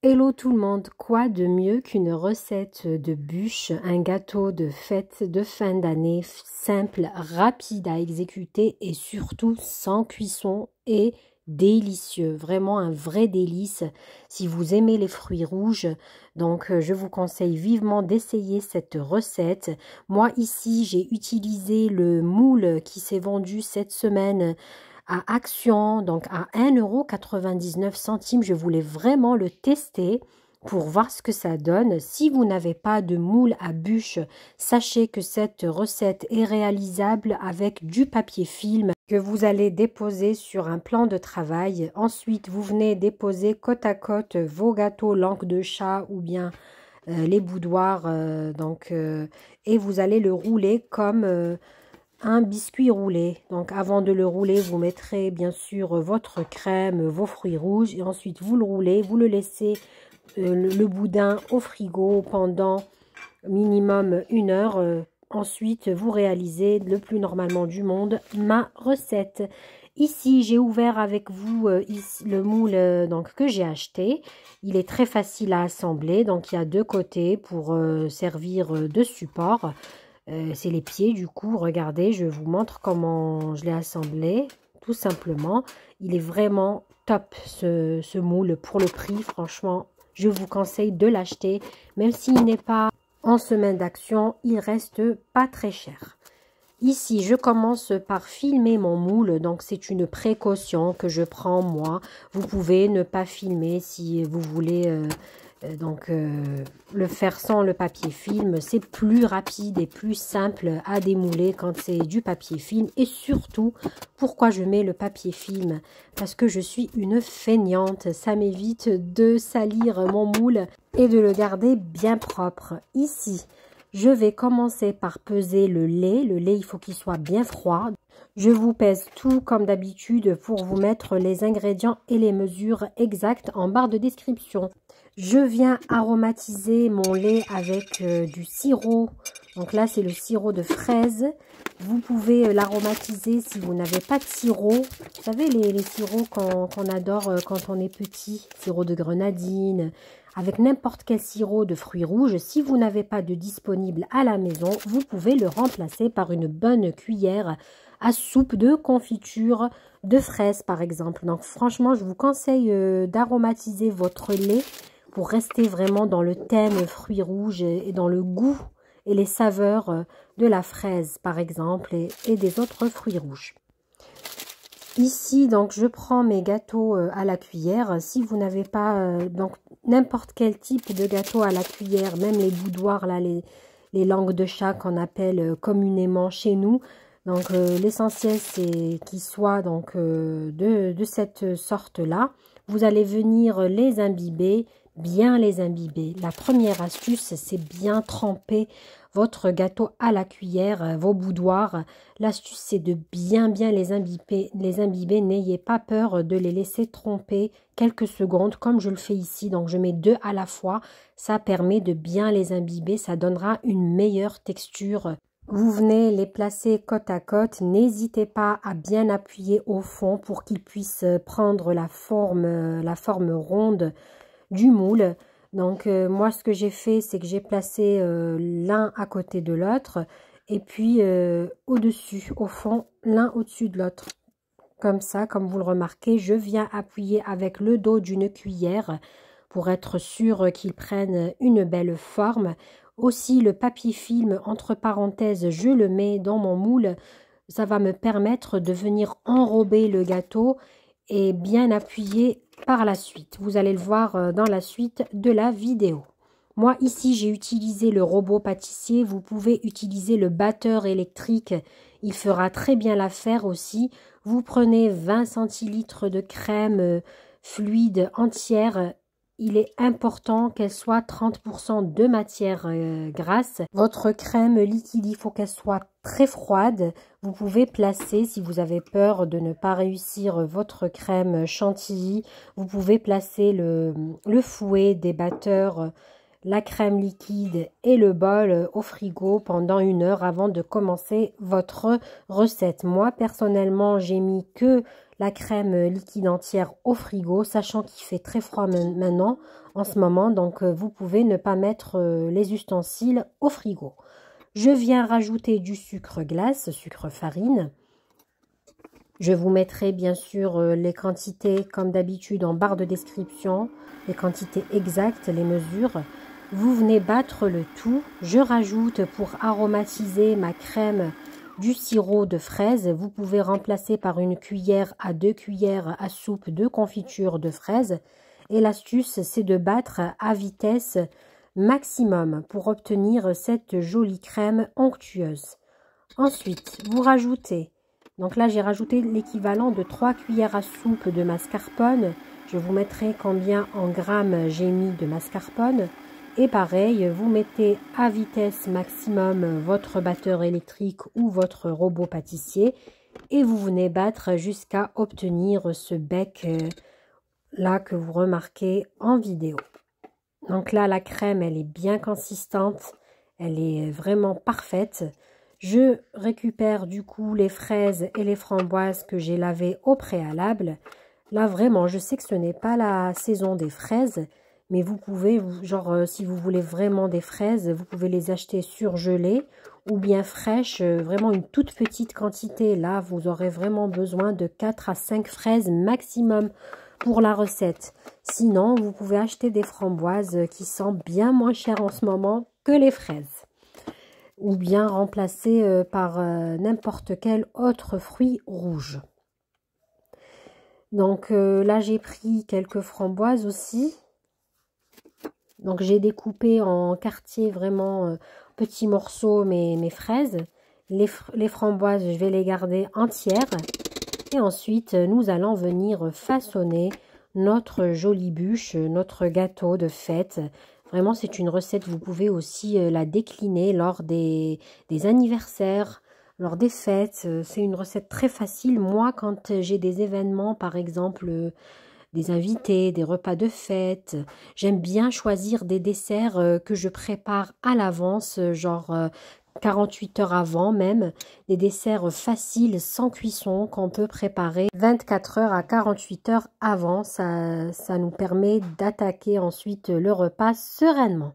Hello tout le monde, quoi de mieux qu'une recette de bûche, un gâteau de fête de fin d'année simple, rapide à exécuter et surtout sans cuisson et délicieux, vraiment un vrai délice si vous aimez les fruits rouges. Donc je vous conseille vivement d'essayer cette recette. Moi ici j'ai utilisé le moule qui s'est vendu cette semaine à Action, donc à 1,99 €. Je voulais vraiment le tester pour voir ce que ça donne. Si vous n'avez pas de moule à bûche, sachez que cette recette est réalisable avec du papier film que vous allez déposer sur un plan de travail. Ensuite, vous venez déposer côte à côte vos gâteaux langue de chat ou bien les boudoirs. Et vous allez le rouler comme un biscuit roulé. Donc avant de le rouler, vous mettrez bien sûr votre crème, vos fruits rouges et ensuite vous le roulez, vous le laissez le boudin au frigo pendant minimum 1 heure. Ensuite, vous réalisez le plus normalement du monde ma recette. Ici, j'ai ouvert avec vous le moule que j'ai acheté. Il est très facile à assembler. Donc, il y a deux côtés pour servir de support. C'est les pieds du coup, regardez, je vous montre comment je l'ai assemblé, tout simplement. Il est vraiment top ce moule pour le prix, franchement, je vous conseille de l'acheter. Même s'il n'est pas en semaine d'action, il reste pas très cher. Ici, je commence par filmer mon moule, donc c'est une précaution que je prends moi. Vous pouvez ne pas filmer si vous voulez le faire sans le papier film. C'est plus rapide et plus simple à démouler quand c'est du papier film. Et surtout, pourquoi je mets le papier film? Parce que je suis une feignante. Ça m'évite de salir mon moule et de le garder bien propre. Ici, je vais commencer par peser le lait. Le lait, il faut qu'il soit bien froid. Je vous pèse tout comme d'habitude pour vous mettre les ingrédients et les mesures exactes en barre de description. Je viens aromatiser mon lait avec du sirop. Donc là, c'est le sirop de fraise. Vous pouvez l'aromatiser si vous n'avez pas de sirop. Vous savez, les sirops qu'on adore quand on est petit. Sirop de grenadine, avec n'importe quel sirop de fruits rouges. Si vous n'avez pas de disponible à la maison, vous pouvez le remplacer par une bonne cuillère à soupe de confiture de fraises, par exemple. Donc franchement, je vous conseille d'aromatiser votre lait pour rester vraiment dans le thème fruits rouges et dans le goût et les saveurs de la fraise, par exemple, et des autres fruits rouges. Ici, donc, je prends mes gâteaux à la cuillère. Si vous n'avez pas n'importe quel type de gâteau à la cuillère, même les boudoirs, là, les langues de chat qu'on appelle communément chez nous. Donc, l'essentiel, c'est qu'ils soient de cette sorte-là. Vous allez venir les imbiber, bien les imbiber. La première astuce, c'est bien tremper votre gâteau à la cuillère, vos boudoirs. L'astuce, c'est de bien les imbiber. N'ayez pas peur de les laisser tremper quelques secondes, comme je le fais ici. Donc, je mets 2 à la fois. Ça permet de bien les imbiber. Ça donnera une meilleure texture. Vous venez les placer côte à côte. N'hésitez pas à bien appuyer au fond pour qu'ils puissent prendre la forme ronde du moule. Donc moi ce que j'ai fait, c'est que j'ai placé l'un à côté de l'autre et puis au-dessus, au fond, l'un au-dessus de l'autre. Comme ça, comme vous le remarquez, je viens appuyer avec le dos d'une cuillère pour être sûr qu'ils prennent une belle forme. Aussi, le papier film, entre parenthèses, je le mets dans mon moule. Ça va me permettre de venir enrober le gâteau et bien appuyer par la suite. Vous allez le voir dans la suite de la vidéo. Moi, ici, j'ai utilisé le robot pâtissier. Vous pouvez utiliser le batteur électrique. Il fera très bien l'affaire aussi. Vous prenez 20 centilitres de crème fluide entière. Il est important qu'elle soit 30% de matière grasse. Votre crème liquide, il faut qu'elle soit très froide. Vous pouvez placer, si vous avez peur de ne pas réussir votre crème chantilly, vous pouvez placer le fouet des batteurs, la crème liquide et le bol au frigo pendant 1 heure avant de commencer votre recette. Moi, personnellement, j'ai mis que la crème liquide entière au frigo, sachant qu'il fait très froid maintenant, en ce moment, donc vous pouvez ne pas mettre les ustensiles au frigo. Je viens rajouter du sucre glace, sucre farine. Je vous mettrai bien sûr les quantités comme d'habitude en barre de description, les quantités exactes, les mesures. Vous venez battre le tout. Je rajoute pour aromatiser ma crème du sirop de fraises. Vous pouvez remplacer par une cuillère à 2 cuillères à soupe de confiture de fraises. Et l'astuce, c'est de battre à vitesse maximum pour obtenir cette jolie crème onctueuse. Ensuite, vous rajoutez, donc là j'ai rajouté l'équivalent de 3 cuillères à soupe de mascarpone. Je vous mettrai combien en grammes j'ai mis de mascarpone. Et pareil, vous mettez à vitesse maximum votre batteur électrique ou votre robot pâtissier et vous venez battre jusqu'à obtenir ce bec là que vous remarquez en vidéo. Donc là, la crème, elle est bien consistante, elle est vraiment parfaite. Je récupère du coup les fraises et les framboises que j'ai lavées au préalable. Là, vraiment, je sais que ce n'est pas la saison des fraises, mais vous pouvez, genre, si vous voulez vraiment des fraises, vous pouvez les acheter surgelées ou bien fraîches, vraiment une toute petite quantité. Là, vous aurez vraiment besoin de 4 à 5 fraises maximum pour la recette. Sinon, vous pouvez acheter des framboises qui sont bien moins chères en ce moment que les fraises. Ou bien remplacer par n'importe quel autre fruit rouge. Donc là, j'ai pris quelques framboises aussi. Donc j'ai découpé en quartiers vraiment petits morceaux mes fraises. Les framboises, je vais les garder entières. Et ensuite, nous allons venir façonner notre jolie bûche, notre gâteau de fête. Vraiment, c'est une recette, vous pouvez aussi la décliner lors des anniversaires, lors des fêtes. C'est une recette très facile. Moi, quand j'ai des événements, par exemple des invités, des repas de fête, j'aime bien choisir des desserts que je prépare à l'avance, genre 48 heures avant même, des desserts faciles sans cuisson qu'on peut préparer 24 heures à 48 heures avant. Ça nous permet d'attaquer ensuite le repas sereinement.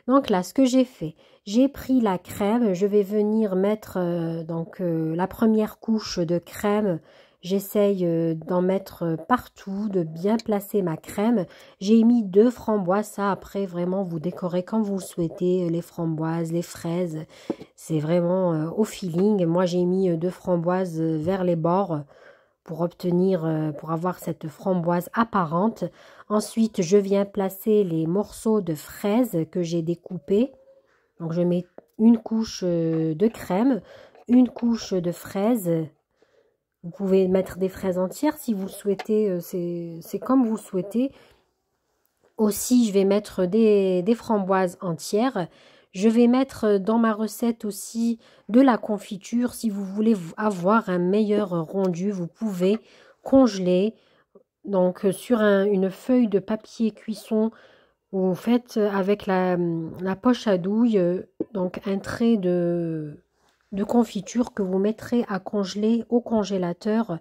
Donc là, ce que j'ai fait, j'ai pris la crème, je vais venir mettre la première couche de crème. J'essaye d'en mettre partout, de bien placer ma crème. J'ai mis 2 framboises, ça après vraiment vous décorez comme vous le souhaitez, les framboises, les fraises. C'est vraiment au feeling. Moi j'ai mis 2 framboises vers les bords pour pour avoir cette framboise apparente. Ensuite je viens placer les morceaux de fraises que j'ai découpés. Donc je mets une couche de crème, une couche de fraises. Vous pouvez mettre des fraises entières si vous le souhaitez, c'est comme vous le souhaitez. Aussi, je vais mettre des framboises entières. Je vais mettre dans ma recette aussi de la confiture. Si vous voulez avoir un meilleur rendu, vous pouvez congeler. Donc, sur une feuille de papier cuisson, vous faites avec la poche à douille, donc un trait de confiture que vous mettrez à congeler au congélateur.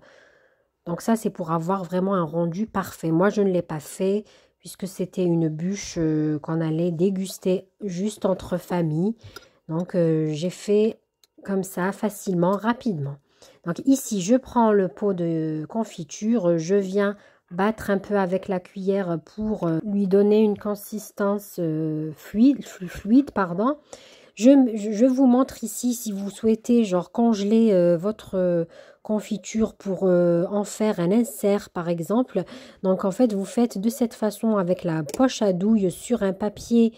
Donc ça, c'est pour avoir vraiment un rendu parfait. Moi, je ne l'ai pas fait puisque c'était une bûche qu'on allait déguster juste entre familles. Donc, j'ai fait comme ça, facilement, rapidement. Donc ici, je prends le pot de confiture, je viens battre un peu avec la cuillère pour lui donner une consistance fluide, pardon. Je vous montre ici si vous souhaitez genre congeler votre confiture pour en faire un insert par exemple. Donc en fait vous faites de cette façon avec la poche à douille sur un papier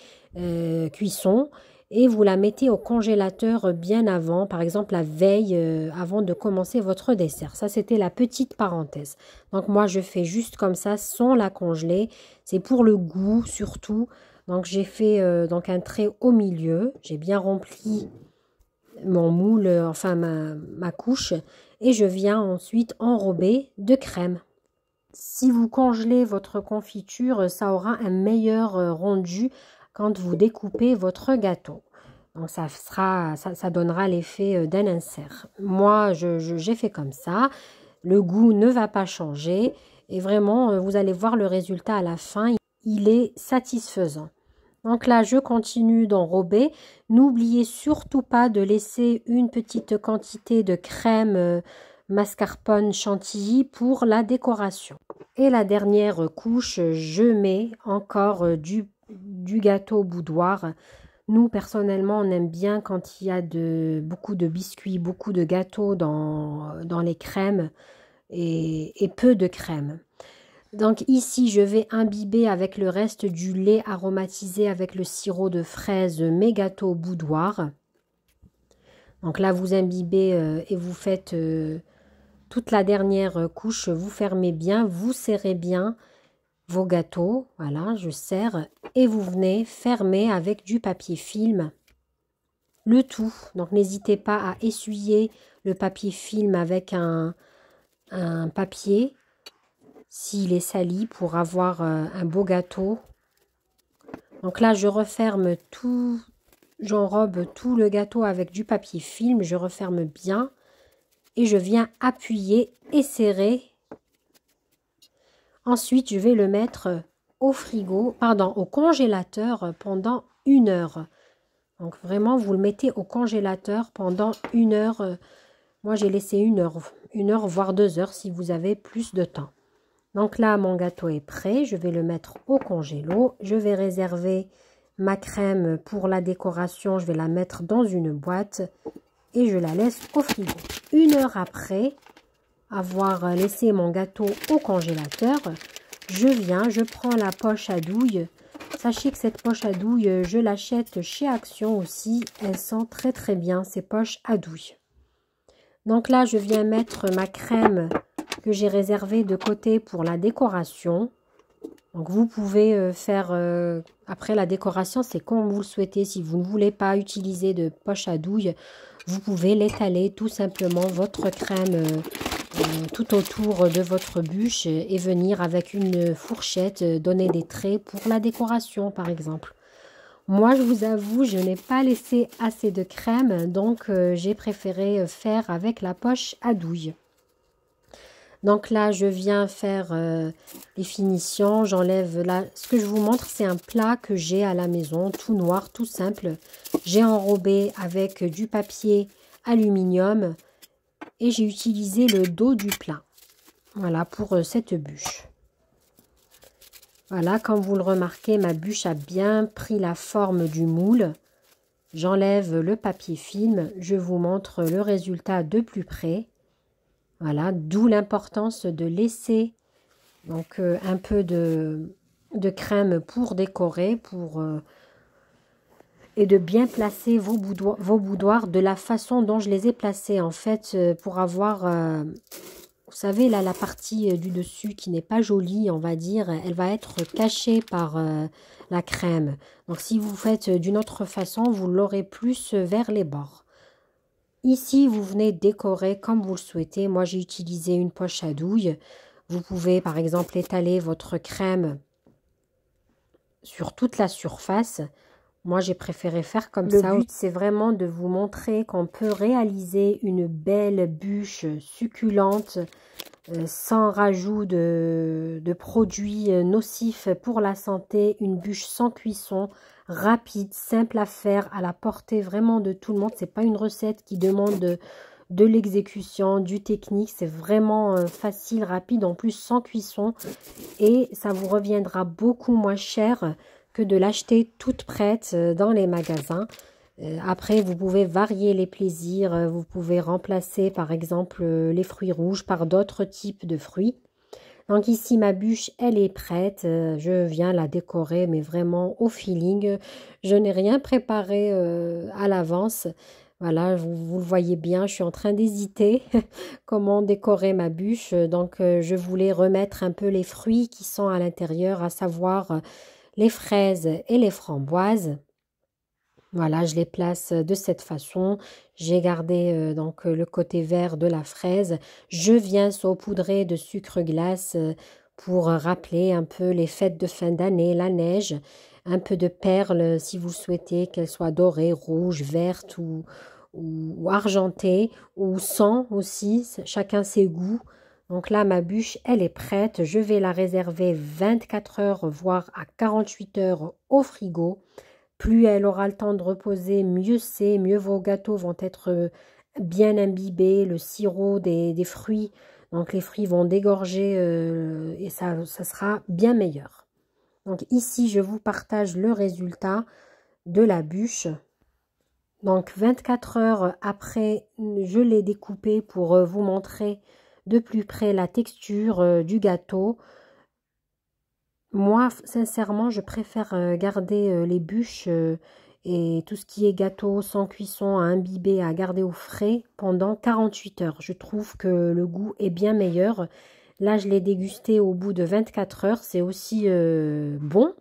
cuisson et vous la mettez au congélateur bien avant, par exemple la veille avant de commencer votre dessert. Ça c'était la petite parenthèse. Donc moi je fais juste comme ça sans la congeler. C'est pour le goût surtout. Donc j'ai fait donc un trait au milieu, j'ai bien rempli mon moule, enfin ma couche, et je viens ensuite enrober de crème. Si vous congelez votre confiture, ça aura un meilleur rendu quand vous découpez votre gâteau. Donc ça donnera l'effet d'un insert. Moi j'ai fait comme ça. Le goût ne va pas changer et vraiment, vous allez voir le résultat à la fin. Il est satisfaisant. Donc là, je continue d'enrober. N'oubliez surtout pas de laisser une petite quantité de crème mascarpone chantilly pour la décoration. Et la dernière couche, je mets encore du gâteau boudoir. Nous, personnellement, on aime bien quand il y a beaucoup de biscuits, beaucoup de gâteaux dans les crèmes et peu de crème. Donc ici, je vais imbiber avec le reste du lait aromatisé avec le sirop de fraise mes gâteaux boudoir. Donc là, vous imbibez et vous faites toute la dernière couche. Vous fermez bien, vous serrez bien vos gâteaux. Voilà, je serre et vous venez fermer avec du papier film le tout. Donc n'hésitez pas à essuyer le papier film avec un papier s'il est sali pour avoir un beau gâteau. Donc là, je referme tout, j'enrobe tout le gâteau avec du papier film, je referme bien et je viens appuyer et serrer. Ensuite, je vais le mettre au congélateur pendant 1 heure. Donc vraiment, vous le mettez au congélateur pendant 1 heure. Moi, j'ai laissé 1 heure, voire 2 heures si vous avez plus de temps. Donc là, mon gâteau est prêt. Je vais le mettre au congélo. Je vais réserver ma crème pour la décoration. Je vais la mettre dans une boîte et je la laisse au frigo. 1 heure après avoir laissé mon gâteau au congélateur, je prends la poche à douille. Sachez que cette poche à douille, je l'achète chez Action aussi. Elle sent très très bien ces poches à douille. Donc là, je viens mettre ma crème que j'ai réservée de côté pour la décoration. Donc vous pouvez faire, après la décoration, c'est comme vous le souhaitez. Si vous ne voulez pas utiliser de poche à douille, vous pouvez l'étaler tout simplement votre crème tout autour de votre bûche et venir avec une fourchette donner des traits pour la décoration par exemple. Moi, je vous avoue, je n'ai pas laissé assez de crème, donc j'ai préféré faire avec la poche à douille. Donc là, je viens faire les finitions. J'enlève là. Ce que je vous montre, c'est un plat que j'ai à la maison, tout noir, tout simple. J'ai enrobé avec du papier aluminium et j'ai utilisé le dos du plat. Voilà pour cette bûche. Voilà, comme vous le remarquez, ma bûche a bien pris la forme du moule. J'enlève le papier film. Je vous montre le résultat de plus près. Voilà, d'où l'importance de laisser donc un peu de crème pour décorer et de bien placer vos boudoirs de la façon dont je les ai placés. En fait, pour avoir, vous savez, là, la partie du dessus qui n'est pas jolie, on va dire, elle va être cachée par la crème. Donc, si vous faites d'une autre façon, vous l'aurez plus vers les bords. Ici, vous venez décorer comme vous le souhaitez. Moi, j'ai utilisé une poche à douille. Vous pouvez, par exemple, étaler votre crème sur toute la surface. Moi, j'ai préféré faire comme ça. Le but, c'est vraiment de vous montrer qu'on peut réaliser une belle bûche succulente sans rajout de produits nocifs pour la santé. Une bûche sans cuisson, rapide, simple à faire, à la portée vraiment de tout le monde. C'est pas une recette qui demande de l'exécution, du technique. C'est vraiment facile, rapide, en plus sans cuisson. Et ça vous reviendra beaucoup moins cher que de l'acheter toute prête dans les magasins. Après, vous pouvez varier les plaisirs. Vous pouvez remplacer, par exemple, les fruits rouges par d'autres types de fruits. Donc ici, ma bûche, elle est prête. Je viens la décorer, mais vraiment au feeling. Je n'ai rien préparé à l'avance. Voilà, vous le voyez bien, je suis en train d'hésiter comment décorer ma bûche. Donc, je voulais remettre un peu les fruits qui sont à l'intérieur, à savoir les fraises et les framboises. Voilà, je les place de cette façon. J'ai gardé donc le côté vert de la fraise. Je viens saupoudrer de sucre glace pour rappeler un peu les fêtes de fin d'année, la neige. Un peu de perles si vous souhaitez qu'elles soient dorées, rouges, vertes ou argentées ou sans aussi. Chacun ses goûts. Donc là, ma bûche, elle est prête. Je vais la réserver 24 heures, voire à 48 heures au frigo. Plus elle aura le temps de reposer, mieux c'est, mieux vos gâteaux vont être bien imbibés, le sirop des fruits. Donc les fruits vont dégorger et ça sera bien meilleur. Donc ici, je vous partage le résultat de la bûche. Donc 24 heures après, je l'ai découpé pour vous montrer de plus près la texture du gâteau. Moi, sincèrement, je préfère garder les bûches et tout ce qui est gâteau sans cuisson à imbiber, à garder au frais pendant 48 heures. Je trouve que le goût est bien meilleur. Là, je l'ai dégusté au bout de 24 heures. C'est aussi bon.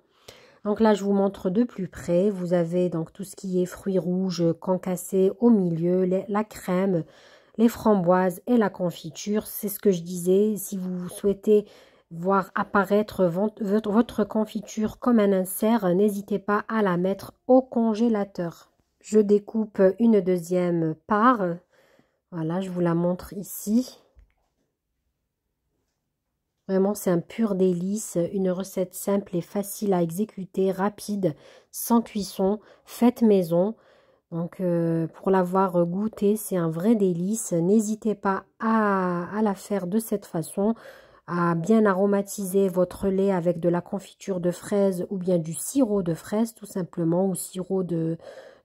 Donc là, je vous montre de plus près. Vous avez donc tout ce qui est fruits rouges concassés au milieu, la crème, les framboises et la confiture. C'est ce que je disais. Si vous souhaitez voir apparaître votre confiture comme un insert, n'hésitez pas à la mettre au congélateur. Je découpe une deuxième part. Voilà, je vous la montre ici. Vraiment, c'est un pur délice, une recette simple et facile à exécuter, rapide, sans cuisson, faite maison. Donc, pour l'avoir goûté, c'est un vrai délice. N'hésitez pas à la faire de cette façon, à bien aromatiser votre lait avec de la confiture de fraises ou bien du sirop de fraise tout simplement, ou sirop de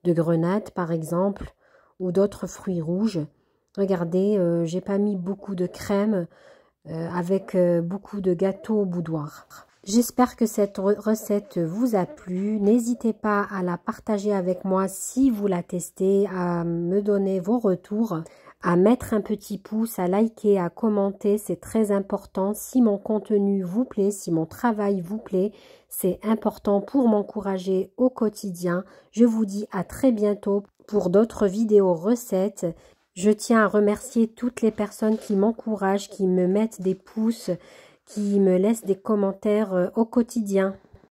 grenade par exemple, ou d'autres fruits rouges. Regardez, j'ai pas mis beaucoup de crème avec beaucoup de gâteaux au boudoir. J'espère que cette recette vous a plu. N'hésitez pas à la partager avec moi si vous la testez, à me donner vos retours, à mettre un petit pouce, à liker, à commenter. C'est très important. Si mon contenu vous plaît, si mon travail vous plaît, c'est important pour m'encourager au quotidien. Je vous dis à très bientôt pour d'autres vidéos recettes. Je tiens à remercier toutes les personnes qui m'encouragent, qui me mettent des pouces, qui me laissent des commentaires au quotidien.